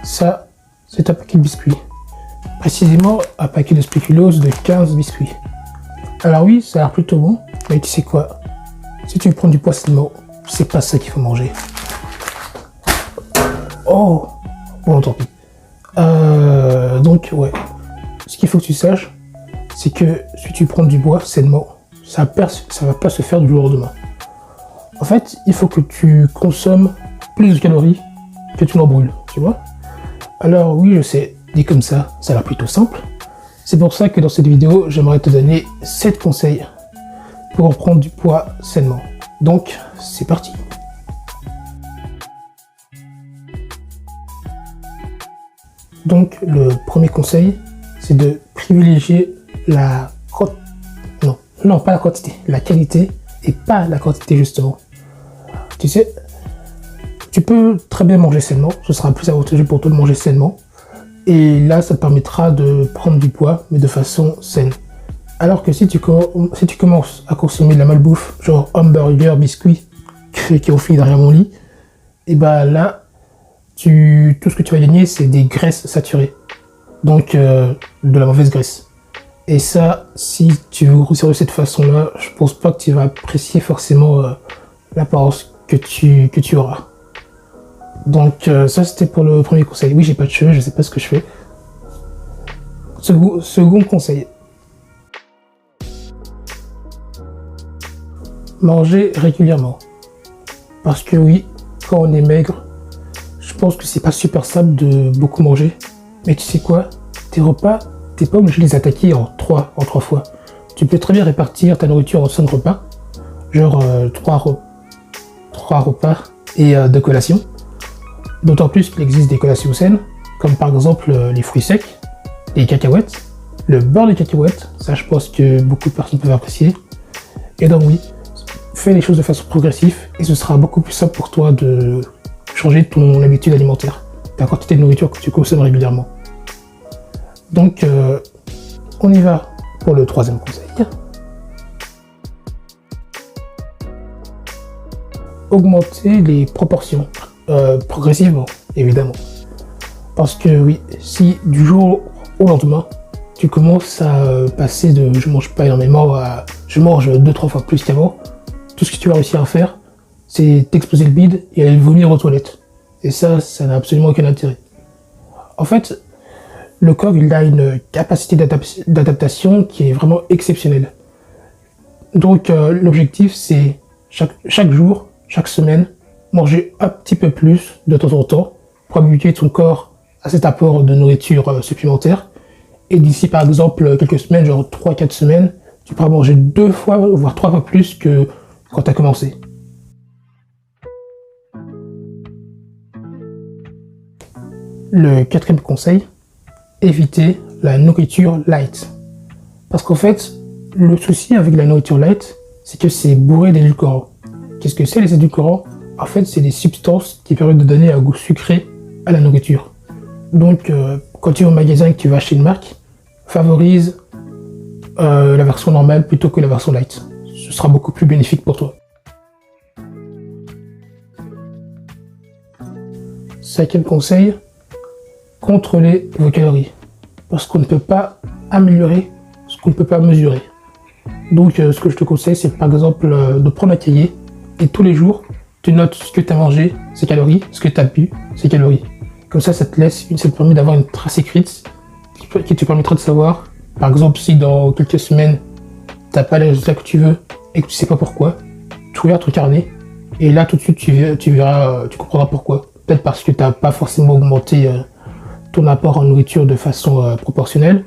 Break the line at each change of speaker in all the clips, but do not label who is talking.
Ça, c'est un paquet de biscuits. Précisément, un paquet de spéculoos de 15 biscuits. Alors oui, ça a l'air plutôt bon, mais tu sais quoi? Si tu veux prendre du poids seulement, c'est pas ça qu'il faut manger. Oh! Bon, tant pis. Donc, ouais. Ce qu'il faut que tu saches, c'est que si tu prends du bois sainement, ça va pas se faire du jour au lendemain. En fait, il faut que tu consommes plus de calories que tu n'en brûles, tu vois? Alors oui, je sais, dit comme ça a l'air plutôt simple. C'est pour ça que dans cette vidéo, j'aimerais te donner 7 conseils pour prendre du poids sainement. Donc, c'est parti. Donc, le premier conseil, c'est de privilégier la pas la quantité, la qualité et pas la quantité justement. Tu sais, tu peux très bien manger sainement, ce sera plus avantageux pour toi de manger sainement. Et là, ça te permettra de prendre du poids, mais de façon saine. Alors que si tu commences à consommer de la malbouffe, genre hamburger, biscuits, qui ont fini derrière mon lit, et bah là, tout ce que tu vas gagner, c'est des graisses saturées. Donc, de la mauvaise graisse. Et ça, si tu veux grossir de cette façon-là, je pense pas que tu vas apprécier forcément l'apparence que tu auras. Donc, ça, c'était pour le premier conseil. Oui, j'ai pas de cheveux, je sais pas ce que je fais. Second conseil. Manger régulièrement. Parce que oui, quand on est maigre, je pense que c'est pas super simple de beaucoup manger. Mais tu sais quoi? Tes repas, t'es pas obligé de les attaquer en trois fois. Tu peux très bien répartir ta nourriture en 5 repas. Genre 3 repas et 2 collations. D'autant plus qu'il existe des collations saines, comme par exemple les fruits secs, les cacahuètes, le beurre de cacahuètes, ça je pense que beaucoup de personnes peuvent apprécier. Et donc oui, fais les choses de façon progressive et ce sera beaucoup plus simple pour toi de changer ton habitude alimentaire, la quantité de nourriture que tu consommes régulièrement. Donc on y va pour le troisième conseil. Augmenter les proportions. Progressivement, évidemment. Parce que oui, si du jour au lendemain, tu commences à passer de je mange pas énormément à je mange 2-3 fois plus qu'avant, tout ce que tu vas réussir à faire, c'est t'exploser le bide et aller vomir aux toilettes. Et ça n'a absolument aucun intérêt. En fait, le corps, il a une capacité d'adaptation qui est vraiment exceptionnelle. Donc, l'objectif, c'est chaque jour, chaque semaine, manger un petit peu plus de temps en temps pour habituer ton corps à cet apport de nourriture supplémentaire. Et d'ici par exemple quelques semaines, genre 3-4 semaines, tu pourras manger 2 fois, voire 3 fois plus que quand tu as commencé. Le quatrième conseil, éviter la nourriture light. Parce qu'en fait, le souci avec la nourriture light, c'est que c'est bourré d'édulcorants. Qu'est-ce que c'est les édulcorants? En fait, c'est des substances qui permettent de donner un goût sucré à la nourriture. Donc, quand tu vas au magasin et que tu vas acheter une marque, favorise la version normale plutôt que la version light. Ce sera beaucoup plus bénéfique pour toi. Cinquième conseil, contrôlez vos calories. Parce qu'on ne peut pas améliorer ce qu'on ne peut pas mesurer. Donc, ce que je te conseille, c'est par exemple de prendre un cahier et tous les jours, tu notes ce que tu as mangé, ses calories, ce que tu as bu, ses calories. Comme ça te permet d'avoir une trace écrite qui te permettra de savoir, par exemple, si dans quelques semaines, tu n'as pas les résultats que tu veux et que tu sais pas pourquoi, tu regardes ton carnet et là, tout de suite, tu verras, tu comprendras pourquoi. Peut-être parce que tu n'as pas forcément augmenté ton apport en nourriture de façon proportionnelle.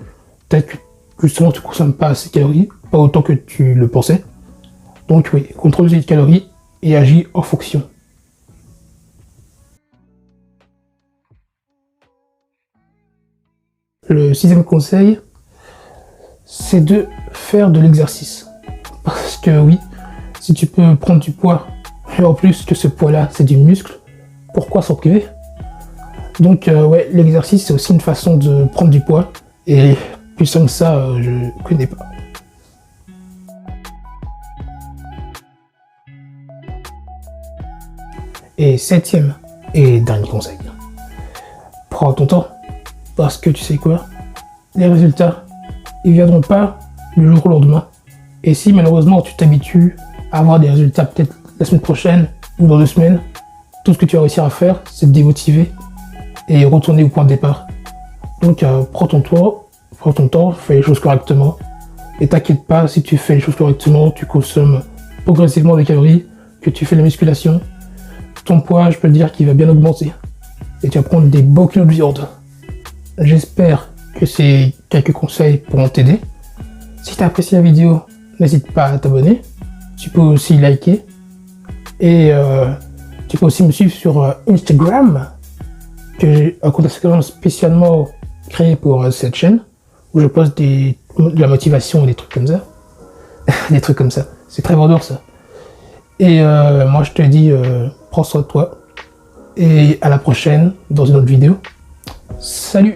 Peut-être que justement, tu ne consommes pas assez de calories, pas autant que tu le pensais. Donc oui, contrôle les calories et agis en fonction. Le sixième conseil, c'est de faire de l'exercice. Parce que oui, si tu peux prendre du poids, et en plus que ce poids-là, c'est du muscle, pourquoi s'en priver? Donc ouais, l'exercice, c'est aussi une façon de prendre du poids. Et plus simple que ça, je connais pas. Et septième et dernier conseil, prends ton temps. Parce que tu sais quoi? Les résultats, ils viendront pas du jour au lendemain. Et si malheureusement tu t'habitues à avoir des résultats peut-être la semaine prochaine ou dans 2 semaines, tout ce que tu vas réussir à faire, c'est te démotiver et retourner au point de départ. Donc prends ton temps, fais les choses correctement. Et t'inquiète pas, si tu fais les choses correctement, tu consommes progressivement des calories, que tu fais la musculation, ton poids, je peux te dire qu'il va bien augmenter. Et tu vas prendre des beaux kilos de viande. J'espère que ces quelques conseils pourront t'aider. Si tu as apprécié la vidéo, n'hésite pas à t'abonner. Tu peux aussi liker. Et tu peux aussi me suivre sur Instagram, que j'ai un compte Instagram spécialement créé pour cette chaîne, où je poste de la motivation et des trucs comme ça. Des trucs comme ça. C'est très vendeur ça. Et moi je te dis, prends soin de toi. Et à la prochaine dans une autre vidéo. Salut!